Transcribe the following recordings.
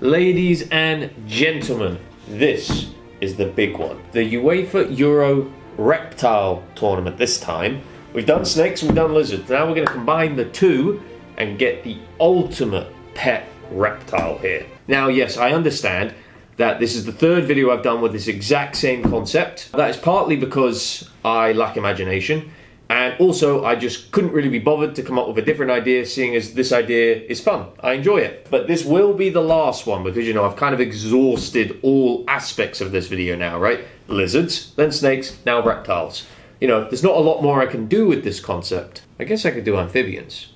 Ladies and gentlemen, this is the big one. The UEFA Euro Reptile tournament this time. We've done snakes and we've done lizards. Now we're going to combine the two and get the ultimate pet reptile here. Now, yes, I understand that this is the third video I've done with this exact same concept. That is partly because I lack imagination, and also I just couldn't really be bothered to come up with a different idea, seeing as this idea is fun. I enjoy it. But this will be the last one because, you know, I've kind of exhausted all aspects of this video now, right? Lizards, then snakes, now reptiles. You know, there's not a lot more I can do with this concept. I guess I could do amphibians.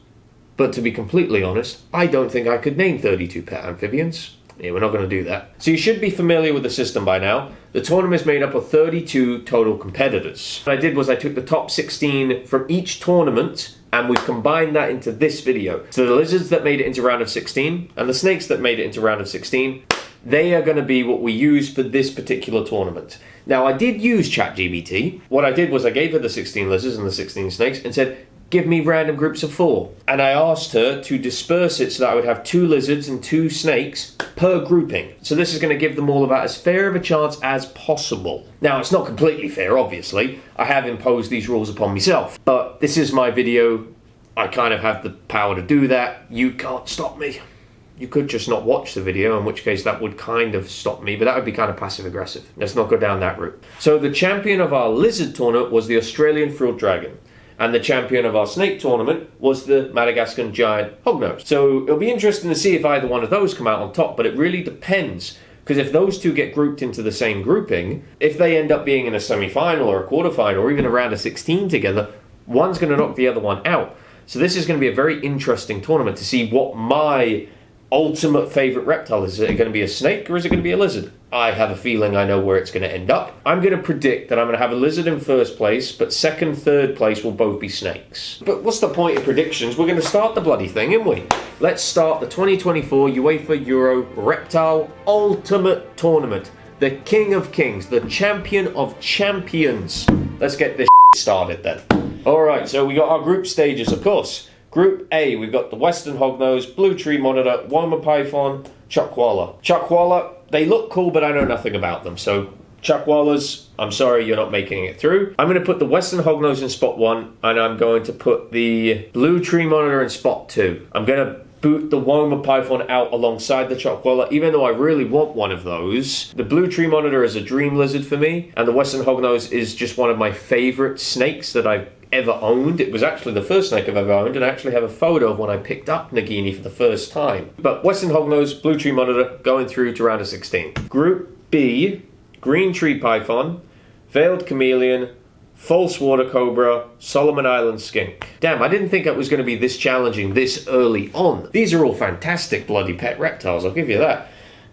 But to be completely honest, I don't think I could name 32 pet amphibians. Yeah, we're not going to do that. So you should be familiar with the system by now. The tournament is made up of 32 total competitors. What I did was I took the top 16 from each tournament and we've combined that into this video. So the lizards that made it into round of 16 and the snakes that made it into round of 16, they are going to be what we use for this particular tournament. Now, I did use ChatGPT. What I did was I gave her the 16 lizards and the 16 snakes and said, give me random groups of 4. And I asked her to disperse it so that I would have 2 lizards and 2 snakes per grouping. So this is going to give them all about as fair of a chance as possible. Now, it's not completely fair, obviously. I have imposed these rules upon myself. But this is my video. I kind of have the power to do that. You can't stop me. You could just not watch the video, in which case that would kind of stop me, but that would be kind of passive-aggressive. Let's not go down that route. So the champion of our lizard tournament was the Australian frilled dragon. And the champion of our snake tournament was the Madagascan giant hognose. So it'll be interesting to see if either one of those come out on top, but it really depends. Because if those two get grouped into the same grouping, if they end up being in a semi-final or a quarter-final or even a round of 16 together, one's going to knock the other one out. So this is going to be a very interesting tournament to see what my ultimate favourite reptile is. Is it going to be a snake or is it going to be a lizard? I have a feeling I know where it's going to end up. I'm going to predict that I'm going to have a lizard in first place, but second, third place will both be snakes. But what's the point of predictions? We're going to start the bloody thing, aren't we? Let's start the 2024 UEFA Euro Reptile Ultimate Tournament. The King of Kings, the Champion of Champions. Let's get this started then. Alright, so we got our group stages, of course. Group A, we've got the Western Hognose, Blue Tree Monitor, Woma Python, Chuckwalla. Chuckwalla, they look cool, but I know nothing about them. So, Chuckwallas, I'm sorry you're not making it through. I'm going to put the Western Hognose in spot 1, and I'm going to put the Blue Tree Monitor in spot 2. I'm going to boot the Woma Python out alongside the Chuckwalla, even though I really want one of those. The Blue Tree Monitor is a dream lizard for me, and the Western Hognose is just one of my favourite snakes that I've ever owned. It was actually the first snake I've ever owned, and I actually have a photo of when I picked up Nagini for the first time. But Western Hognose, Blue Tree Monitor, going through to round of 16. Group B, Green Tree Python, Veiled Chameleon, False Water Cobra, Solomon Island Skink. Damn, I didn't think it was going to be this challenging this early on. These are all fantastic bloody pet reptiles, I'll give you that.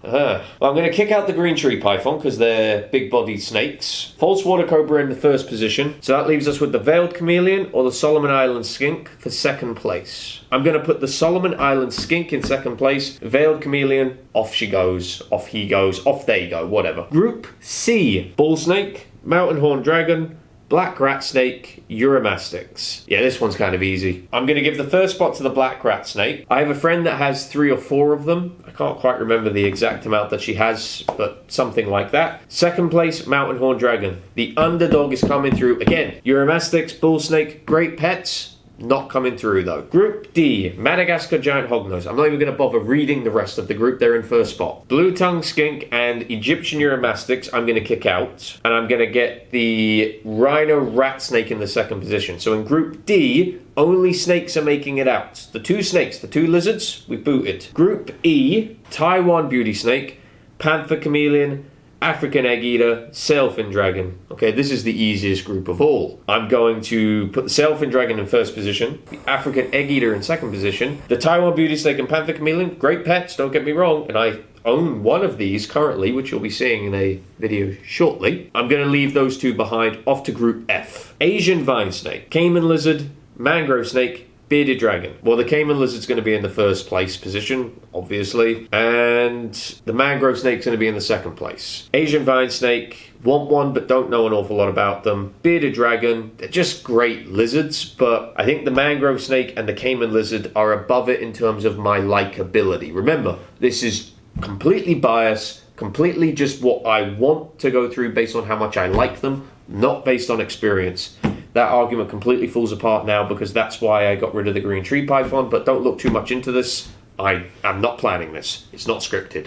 Well, I'm going to kick out the Green Tree Python because they're big-bodied snakes. False Water Cobra in the first position. So that leaves us with the Veiled Chameleon or the Solomon Island Skink for second place. I'm going to put the Solomon Island Skink in second place. Veiled Chameleon, off she goes, off he goes, off they go, whatever. Group C, Bull Snake, Mountain Horn Dragon, Black Rat Snake, Uromastix. Yeah, this one's kind of easy. I'm going to give the first spot to the Black Rat Snake. I have a friend that has 3 or 4 of them. I can't quite remember the exact amount that she has, but something like that. Second place, Mountain Horn Dragon. The underdog is coming through. Again, Uromastix, Bull Snake, great pets. Not coming through though. Group D, Madagascar Giant Hognose. I'm not even going to bother reading the rest of the group. They're in first spot. Blue Tongue Skink and Egyptian Uromastix I'm going to kick out. And I'm going to get the Rhino Rat Snake in the second position. So in Group D, only snakes are making it out. The 2 snakes, the 2 lizards, we booted. Group E, Taiwan Beauty Snake, Panther Chameleon, African Egg Eater, Sailfin Dragon. Okay, this is the easiest group of all. I'm going to put the Sailfin Dragon in first position, the African Egg Eater in second position, the Taiwan Beauty Snake and Panther Chameleon, great pets, don't get me wrong, and I own one of these currently, which you'll be seeing in a video shortly. I'm going to leave those 2 behind, off to Group F. Asian Vine Snake, Cayman Lizard, Mangrove Snake, Bearded Dragon. Well, the Cayman Lizard's going to be in the first place position, obviously, and the Mangrove Snake's going to be in the second place. Asian Vine Snake, want one but don't know an awful lot about them. Bearded Dragon, they're just great lizards, but I think the Mangrove Snake and the Cayman Lizard are above it in terms of my likability. Remember, this is completely biased, completely just what I want to go through based on how much I like them, not based on experience. That argument completely falls apart now because that's why I got rid of the green tree python, but don't look too much into this. I am not planning this. It's not scripted,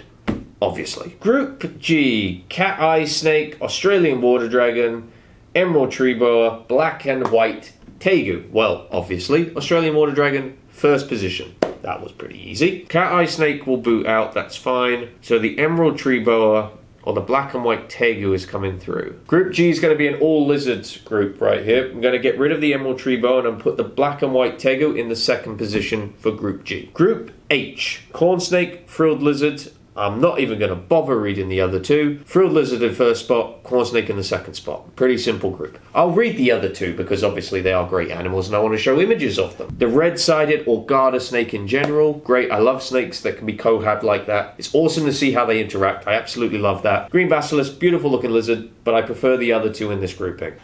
obviously. Group G, cat eye snake, Australian water dragon, emerald tree boa, black and white tegu. Well, obviously, Australian water dragon, first position. That was pretty easy. Cat eye snake will boot out, that's fine. So the emerald tree boa or the black and white tegu is coming through. Group G is going to be an all lizards group right here. I'm going to get rid of the emerald tree boa and put the black and white tegu in the second position for Group G. Group H, corn snake, frilled lizard. I'm not even going to bother reading the other two. Frilled lizard in first spot, corn snake in the second spot. Pretty simple group. I'll read the other two because obviously they are great animals and I want to show images of them. The red-sided or garter snake in general, great. I love snakes that can be cohabbed like that. It's awesome to see how they interact. I absolutely love that. Green basilisk, beautiful looking lizard, but I prefer the other two in this grouping.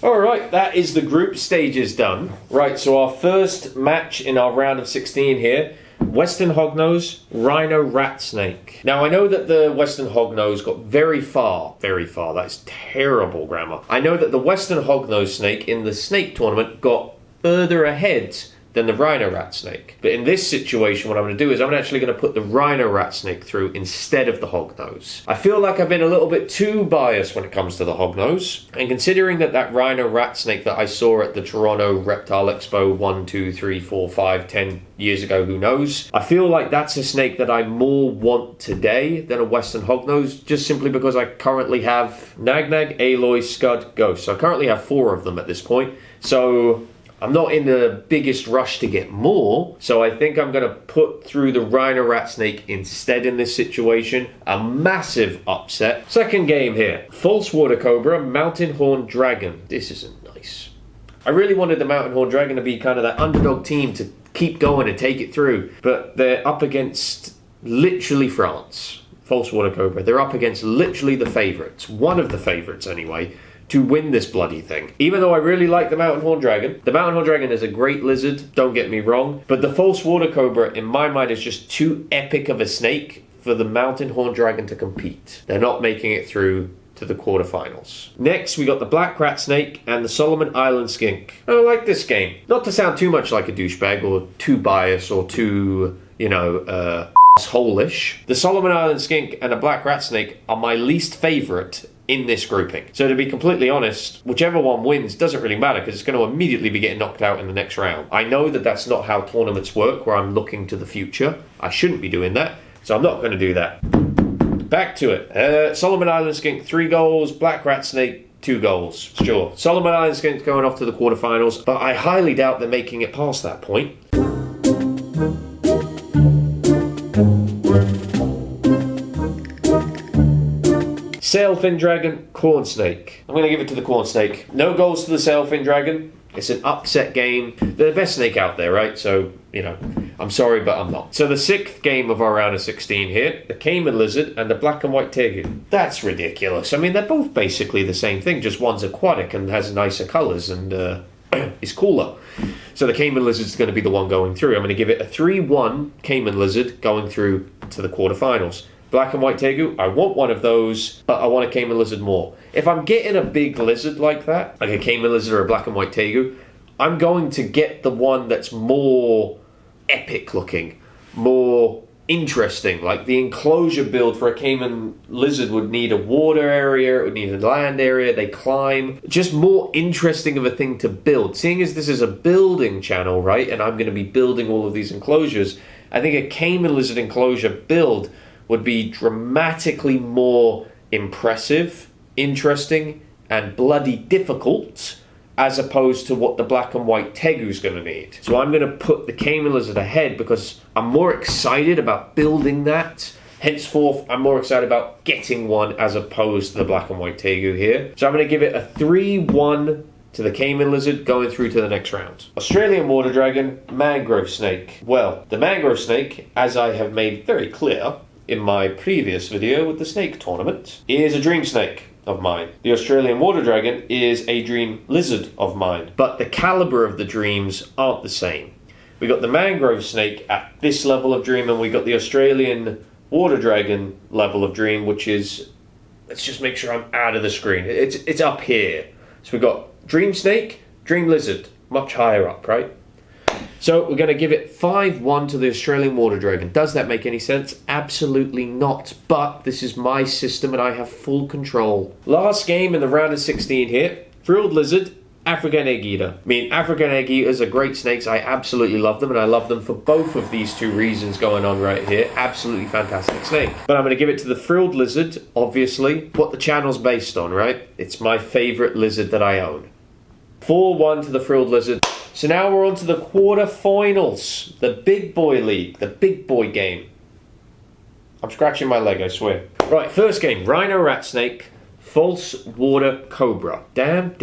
Alright, that is the group stages done. Right, so our first match in our round of 16 here. Western hognose, rhino rat snake. Now I know that the Western hognose got very far, that's terrible grammar. I know that the Western hognose snake in the snake tournament got further ahead than the rhino rat snake. But in this situation, what I'm going to do is I'm actually going to put the rhino rat snake through instead of the hognose. I feel like I've been a little bit too biased when it comes to the hognose. And considering that rhino rat snake that I saw at the Toronto Reptile Expo 1, 2, 3, 4, 5, 10 years ago, who knows? I feel like that's a snake that I more want today than a Western hognose, just simply because I currently have Nag Nag, Aloy, Scud, Ghost. So I currently have 4 of them at this point. So I'm not in the biggest rush to get more, so I think I'm going to put through the rhino rat snake instead in this situation. A massive upset. Second game here. False water cobra, mountain horn dragon. This isn't nice. I really wanted the mountain horn dragon to be kind of that underdog team to keep going and take it through, but they're up against literally France. False water cobra. They're up against literally the favourites. One of the favourites anyway, to win this bloody thing. Even though I really like the mountain horn dragon. The mountain horn dragon is a great lizard, don't get me wrong, but the false water cobra in my mind is just too epic of a snake for the mountain horn dragon to compete. They're not making it through to the quarterfinals. Next, we got the black rat snake and the Solomon Island skink. I like this game. Not to sound too much like a douchebag or too biased or too, hole-ish. The Solomon Island skink and the black rat snake are my least favourite in this grouping. So to be completely honest, whichever one wins doesn't really matter because it's going to immediately be getting knocked out in the next round. I know that that's not how tournaments work, where I'm looking to the future. I shouldn't be doing that, so I'm not going to do that. Back to it. Solomon Island skink, 3 goals. Black rat snake, 2 goals. Sure. Solomon Island skink's going off to the quarterfinals, but I highly doubt they're making it past that point. Sailfin dragon, corn snake. I'm going to give it to the corn snake. No goals to the sailfin dragon. It's an upset game. They're the best snake out there, right? So, I'm sorry, but I'm not. So the 6th game of our round of 16 here, the caiman lizard and the black and white tegu. That's ridiculous. I mean, they're both basically the same thing, just one's aquatic and has nicer colours and is cooler. So the caiman lizard's going to be the one going through. I'm going to give it a 3-1 caiman lizard going through to the quarterfinals. Black and white tegu, I want one of those, but I want a caiman lizard more. If I'm getting a big lizard like that, like a caiman lizard or a black and white tegu, I'm going to get the one that's more epic looking, more interesting. Like the enclosure build for a caiman lizard would need a water area, it would need a land area, they climb. Just more interesting of a thing to build. Seeing as this is a building channel, right, and I'm going to be building all of these enclosures, I think a caiman lizard enclosure build would be dramatically more impressive, interesting, and bloody difficult as opposed to what the black and white tegu's going to need. So I'm going to put the caiman lizard ahead because I'm more excited about building that. Henceforth, I'm more excited about getting one as opposed to the black and white tegu here. So I'm going to give it a 3-1 to the caiman lizard going through to the next round. Australian water dragon, mangrove snake. Well, the mangrove snake, as I have made very clear in my previous video with the snake tournament, is a dream snake of mine. The Australian water dragon is a dream lizard of mine, but the caliber of the dreams aren't the same. We got the mangrove snake at this level of dream, and we got the Australian water dragon level of dream, which is, let's just make sure I'm out of the screen. It's up here. So we've got dream snake, dream lizard, much higher up, right? So we're going to give it 5-1 to the Australian water dragon. Does that make any sense? Absolutely not. But this is my system and I have full control. Last game in the round of 16 here. Frilled lizard, African egg eater. I mean, African egg eaters are great snakes. I absolutely love them, and I love them for both of these two reasons going on right here. Absolutely fantastic snake. But I'm going to give it to the frilled lizard, obviously. What the channel's based on, right? It's my favorite lizard that I own. 4-1 to the frilled lizard. So now we're on to the quarterfinals. The big boy league, the big boy game. I'm scratching my leg, I swear. Right, first game, rhino rat snake. False water cobra. Damn.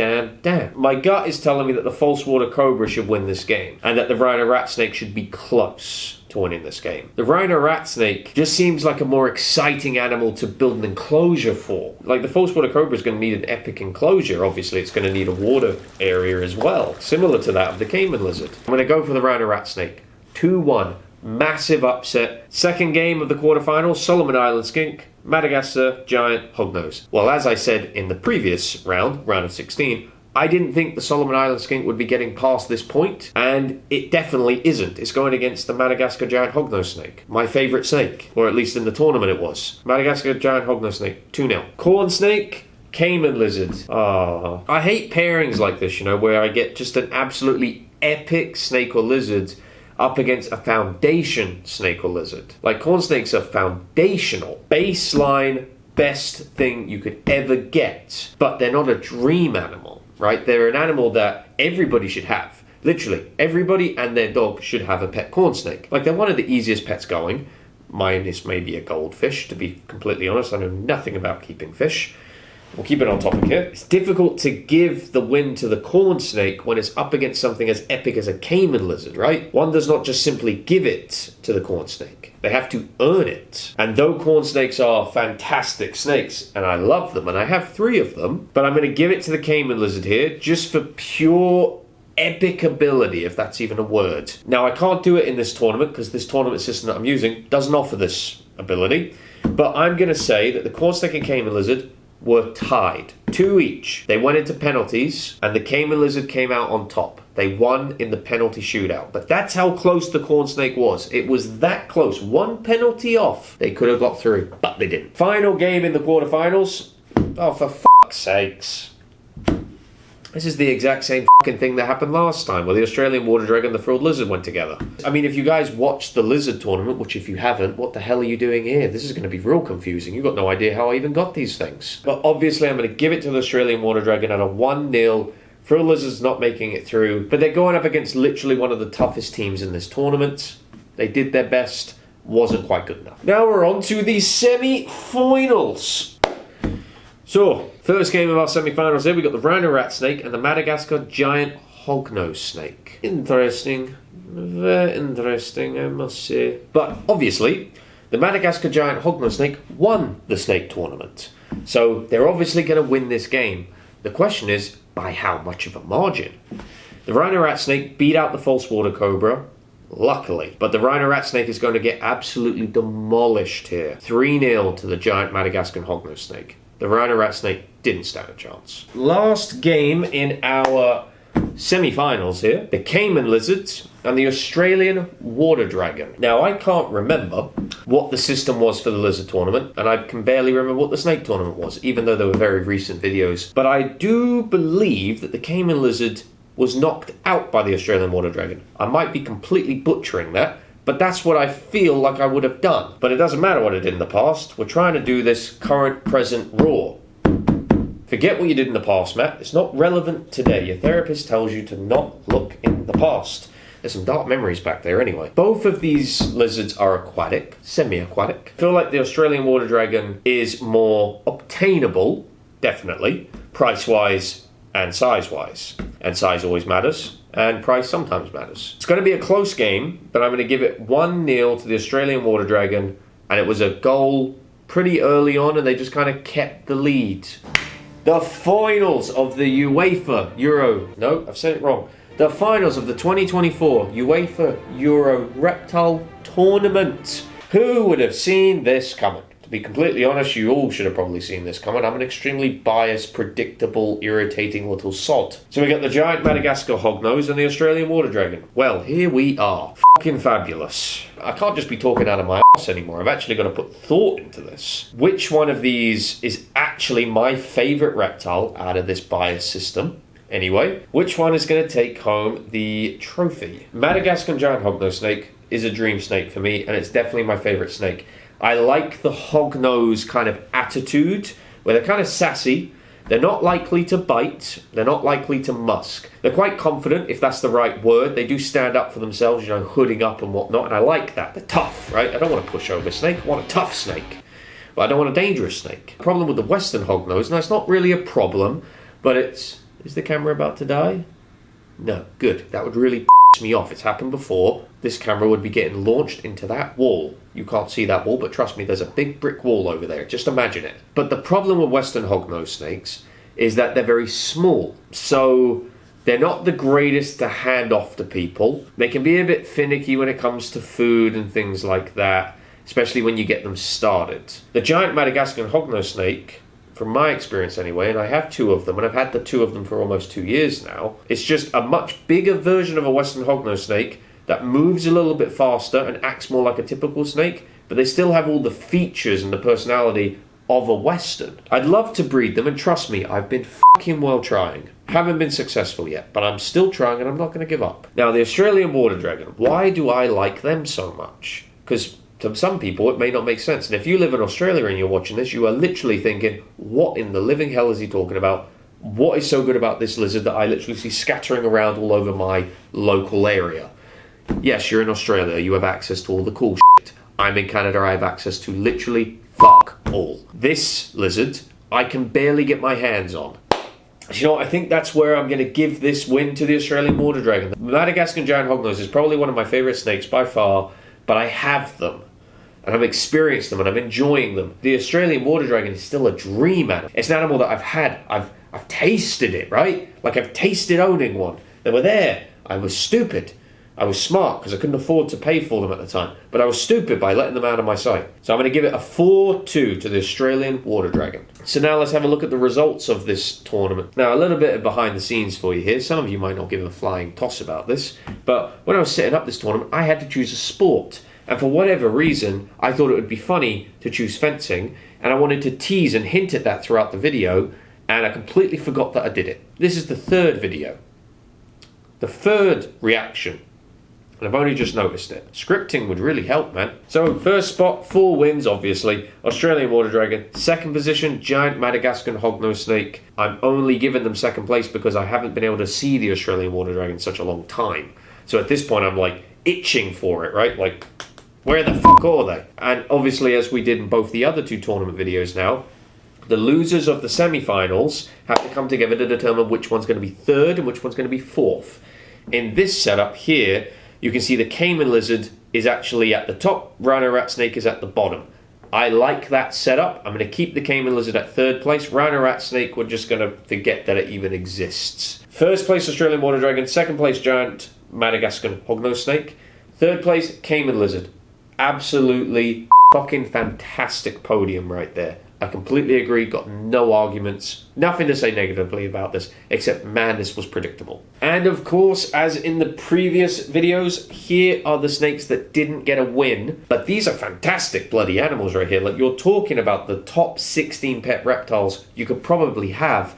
My gut is telling me that the false water cobra should win this game, and that the rhino rat snake should be close to winning this game. The rhino rat snake just seems like a more exciting animal to build an enclosure for. Like, the false water cobra is going to need an epic enclosure. Obviously, it's going to need a water area as well, similar to that of the caiman lizard. I'm going to go for the rhino rat snake. 2-1. Massive upset. Second game of the quarterfinals, Solomon Island skink, Madagascar giant hognose. Well, as I said in the previous round of 16, I didn't think the Solomon Island skink would be getting past this point, and it definitely isn't. It's going against the Madagascar giant hognose snake, my favourite snake, or at least in the tournament it was. Madagascar giant hognose snake, 2-0. Corn snake, caiman lizard. I hate pairings like this, you know, where I get just an absolutely epic snake or lizard up against a foundation snake or lizard. Like, corn snakes are foundational, baseline, best thing you could ever get. But they're not a dream animal, right? They're an animal that everybody should have. Literally, everybody and their dog should have a pet corn snake. Like, they're one of the easiest pets going. Mine is maybe a goldfish, to be completely honest. I know nothing about keeping fish. We'll keep it on topic here. It's difficult to give the win to the corn snake when it's up against something as epic as a caiman lizard, right? One does not just simply give it to the corn snake. They have to earn it. And though corn snakes are fantastic snakes, and I love them, and I have 3 of them, but I'm going to give it to the caiman lizard here just for pure epic ability, if that's even a word. Now, I can't do it in this tournament because this tournament system that I'm using doesn't offer this ability, but I'm going to say that the corn snake and caiman lizard were tied, 2 each. They went into penalties, and the caiman lizard came out on top. They won in the penalty shootout. But that's how close the corn snake was. It was that close. 1 penalty off. They could have got through, but they didn't. Final game in the quarterfinals. Oh, for fuck's sakes. This is the exact same fucking thing that happened last time, where the Australian water dragon and the frilled lizard went together. I mean, if you guys watched the lizard tournament, which if you haven't, what the hell are you doing here? This is going to be real confusing. You've got no idea how I even got these things. But obviously, I'm going to give it to the Australian water dragon at a 1-0. Frilled lizard's not making it through, but they're going up against literally one of the toughest teams in this tournament. They did their best, wasn't quite good enough. Now we're on to the semi-finals. So, first game of our semi-finals here, we got the rhino rat snake and the Madagascar giant hognose snake. Interesting. Very interesting, I must say. But, obviously, the Madagascar giant hognose snake won the snake tournament. So, they're obviously going to win this game. The question is, by how much of a margin? The rhino rat snake beat out the false water cobra, luckily. But the rhino rat snake is going to get absolutely demolished here. 3-0 to the giant Madagascar hognose snake. The rhino rat snake didn't stand a chance. Last game in our semi-finals here, the caiman lizards and the Australian water dragon. Now, I can't remember what the system was for the lizard tournament, and I can barely remember what the snake tournament was, even though they were very recent videos. But I do believe that the caiman lizard was knocked out by the Australian water dragon. I might be completely butchering that, but that's what I feel like I would have done. But it doesn't matter what I did in the past. We're trying to do this current, present, raw. Forget what you did in the past, Matt. It's not relevant today. Your therapist tells you to not look in the past. There's some dark memories back there anyway. Both of these lizards are aquatic, semi-aquatic. I feel like the Australian water dragon is more obtainable, definitely, price-wise and size-wise. And size always matters. And price sometimes matters. It's going to be a close game, but I'm going to give it 1-0 to the Australian water dragon, and it was a goal pretty early on, and they just kind of kept the lead. The finals of the UEFA Euro... No, I've said it wrong. The finals of the 2024 UEFA Euro Reptile Tournament. Who would have seen this coming? To be completely honest, you all should have probably seen this coming. I'm an extremely biased, predictable, irritating little sod. So we got the giant Madagascar hognose and the Australian water dragon. Well, here we are. Fucking fabulous. I can't just be talking out of my ass anymore. I've actually got to put thought into this. Which one of these is actually my favourite reptile out of this bias system? Anyway, which one is going to take home the trophy? Madagascar giant hognose snake is a dream snake for me, and it's definitely my favourite snake. I like the hognose kind of attitude, where they're kind of sassy. They're not likely to bite. They're not likely to musk. They're quite confident, if that's the right word. They do stand up for themselves, you know, hooding up and whatnot, and I like that. They're tough, right? I don't want to push over a snake. I want a tough snake. But I don't want a dangerous snake. The problem with the Western hognose, and it's not really a problem, but it's... Is the camera about to die? No. Good. That would really piss me off. It's happened before. This camera would be getting launched into that wall. You can't see that wall, but trust me, there's a big brick wall over there. Just imagine it. But the problem with Western hognose snakes is that they're very small. So they're not the greatest to hand off to people. They can be a bit finicky when it comes to food and things like that, especially when you get them started. The giant Madagascar hognose snake, from my experience anyway, and I have two of them, and I've had the two of them for almost 2 years now, it's just a much bigger version of a Western hognose snake that moves a little bit faster and acts more like a typical snake, but they still have all the features and the personality of a Western. I'd love to breed them, and trust me, I've been fucking well trying. Haven't been successful yet, but I'm still trying and I'm not going to give up. Now, the Australian water dragon, why do I like them so much? Because to some people, it may not make sense. And if you live in Australia and you're watching this, you are literally thinking, what in the living hell is he talking about? What is so good about this lizard that I literally see scattering around all over my local area? Yes, you're in Australia. You have access to all the cool shit. I'm in Canada. I have access to literally fuck all. This lizard, I can barely get my hands on. You know, I think that's where I'm going to give this win to the Australian water dragon. The Madagascar giant hognose is probably one of my favourite snakes by far, but I have them. And I've experienced them and I'm enjoying them. The Australian water dragon is still a dream animal. It's an animal that I've had. I've tasted it, right? Like I've tasted owning one. They were there. I was stupid. I was smart because I couldn't afford to pay for them at the time. But I was stupid by letting them out of my sight. So I'm going to give it a 4-2 to the Australian water dragon. So now let's have a look at the results of this tournament. Now, a little bit of behind the scenes for you here. Some of you might not give a flying toss about this. But when I was setting up this tournament, I had to choose a sport. And for whatever reason, I thought it would be funny to choose fencing, and I wanted to tease and hint at that throughout the video, and I completely forgot that I did it. This is the third video. The third reaction. And I've only just noticed it. Scripting would really help, man. So, first spot, 4 wins, obviously. Australian water dragon. Second position, giant Madagascar hognose snake. I'm only giving them second place because I haven't been able to see the Australian water dragon in such a long time. So at this point, I'm like itching for it, right? Like, where the fuck are they? And obviously, as we did in both the other 2 tournament videos now, the losers of the semi-finals have to come together to determine which one's going to be third and which one's going to be fourth. In this setup here, you can see the caiman lizard is actually at the top, rhino rat snake is at the bottom. I like that setup. I'm going to keep the caiman lizard at third place. Rhino rat snake, we're just going to forget that it even exists. First place, Australian water dragon. Second place, giant Madagascar hognose snake. Third place, caiman lizard. Absolutely fucking fantastic podium right there. I completely agree, got no arguments, nothing to say negatively about this, except man, this was predictable. And of course, as in the previous videos, here are the snakes that didn't get a win, but these are fantastic bloody animals right here. Like, you're talking about the top 16 pet reptiles you could probably have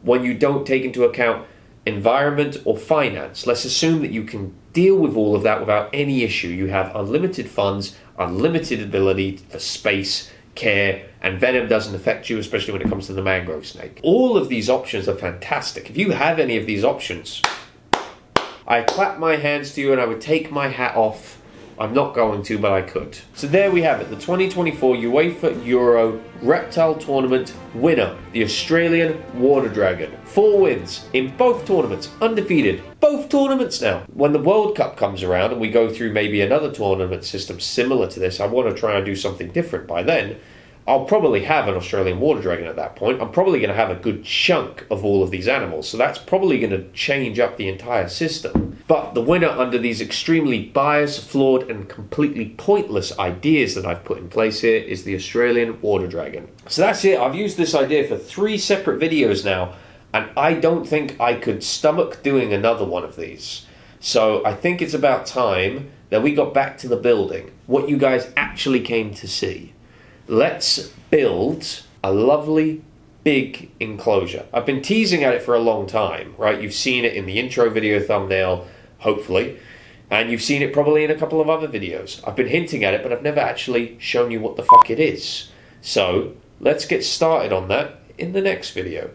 when you don't take into account environment or finance. Let's assume that you can deal with all of that without any issue. You have unlimited funds, unlimited ability for space, care, and venom doesn't affect you, especially when it comes to the mangrove snake. All of these options are fantastic. If you have any of these options, I clap my hands to you and I would take my hat off. I'm not going to, but I could. So there we have it, the 2024 UEFA Euro Reptile Tournament winner, the Australian Water Dragon. 4 wins in both tournaments, undefeated. Both tournaments now. When the World Cup comes around and we go through maybe another tournament system similar to this, I want to try and do something different by then. I'll probably have an Australian water dragon at that point. I'm probably going to have a good chunk of all of these animals, so that's probably going to change up the entire system. But the winner under these extremely biased, flawed, and completely pointless ideas that I've put in place here is the Australian water dragon. So that's it. I've used this idea for 3 separate videos now, and I don't think I could stomach doing another one of these. So I think it's about time that we got back to the building, what you guys actually came to see. Let's build a lovely big enclosure. I've been teasing at it for a long time, right? You've seen it in the intro video thumbnail, hopefully, and you've seen it probably in a couple of other videos. I've been hinting at it, but I've never actually shown you what the fuck it is. So let's get started on that in the next video.